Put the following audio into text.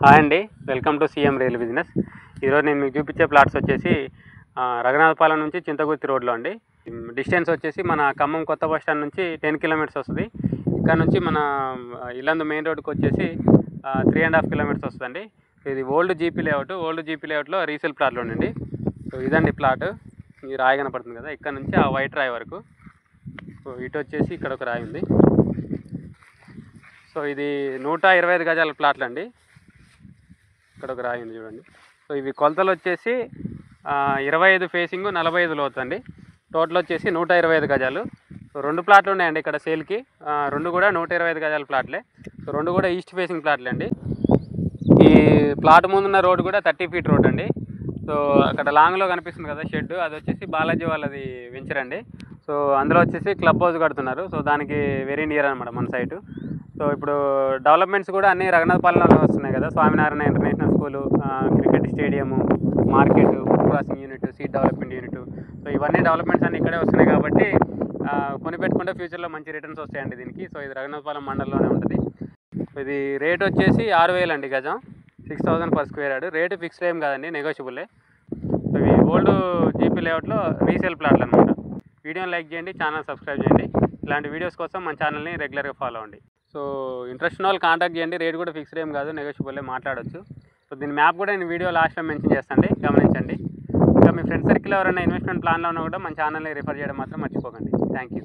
Hi అండి, welcome to CM real business. ఈరోజు నేను మీకు చూపించే ప్లాట్స్ వచ్చేసి రఘునాథపాలెం నుంచి చింతగుర్తి రోడ్లో అండి. డిస్టెన్స్ వచ్చేసి మన ఖమ్మం కొత్త బస్ స్టాండ్ నుంచి 10 కిలోమీటర్స్ వస్తుంది. ఇక్కడ నుంచి మన ఇల్లందు మెయిన్ రోడ్కి వచ్చేసి 3.5 కిలోమీటర్స్ వస్తుందండి. ఇది ఓల్డ్ జీపీ లేఅవుట్లో రీసేల్ ప్లాట్లో ఉండండి. సో ఇదండి ప్లాట్. ఈ రాయి కనపడుతుంది కదా, ఇక్కడ నుంచి ఆ వైట్ రాయి వరకు. సో ఇటు వచ్చేసి ఇక్కడ ఒక రాయి ఉంది. సో ఇది 125 గజాల ప్లాట్లు అండి. ఇక్కడ ఒక రాయి ఉంది చూడండి. సో ఇవి కొలతలు వచ్చేసి 25 ఫేసింగ్ 45 లోతు అండి. టోటల్ వచ్చేసి 125 గజాలు. సో 2 ప్లాట్లు ఉన్నాయండి ఇక్కడ సేల్కి. 2 కూడా 125 గజాల ప్లాట్లే. సో 2 కూడా ఈస్ట్ ఫేసింగ్ ప్లాట్లే అండి. ఈ ప్లాట్ ముందున్న రోడ్ కూడా 30 ఫీట్ రోడ్ అండి. సో అక్కడ లాంగ్లో కనిపిస్తుంది కదా షెడ్, అది వచ్చేసి బాలాజీ వాళ్ళది వెంచర్ అండి. సో అందులో వచ్చేసి క్లబ్ హౌస్ కడుతున్నారు. సో దానికి వెరీ నియర్ అనమాట మన సైటు. సో ఇప్పుడు డెవలప్మెంట్స్ కూడా అన్నీ రఘునాథపాలెంలో వస్తున్నాయి కదా. Swaminarayan international school, cricket stadium, market, food processing unit, seed development unit. So ఇవన్నీ డెవలప్మెంట్స్ అన్నీ ఇక్కడే వస్తున్నాయి కాబట్టి కొనిపెట్టుకుంటే ఫ్యూచర్లో మంచి రిటర్న్స్ వస్తాయండి దీనికి. సో ఇది రఘునాథపాలెం మండలంలోనే ఉంటుంది. ఇది రేట్ వచ్చేసి 6,000 అండి గజం, 6,000 per square yard. Rate fixed ఏం కాదండి, నెగోషియబుల్లే. సో ఇవి ఓల్డ్ జీపీ లేఅవుట్లో రీసేల్ ప్లాట్లు అనమాట. వీడియోని లైక్ చేయండి, ఛానల్ సబ్స్క్రైబ్ చేయండి. ఇలాంటి వీడియోస్ కోసం మన ఛానల్ని రెగ్యులర్గా ఫాలో అవ్వండి. సో ఇంట్రెస్ట్ ఉన్న వాళ్ళు కాంటాక్ట్ చేయండి. రేట్ కూడా ఫిక్స్డ్ ఏం కాదు, నెగోషియబుల్లే, మాట్లాడవచ్చు. సో దీని మ్యాప్ కూడా నేను వీడియో లాస్ట్లో మెన్షన్ చేస్తాను, గమనించండి. ఇంకా మీ ఫ్రెండ్ సర్కిల్ ఎవరైనా ఇన్వెస్ట్మెంట్ ప్లాన్లో ఉన్నా కూడా మన ఛానల్ని రిఫర్ చేయడం మాత్రం మర్చిపోకండి. Thank you.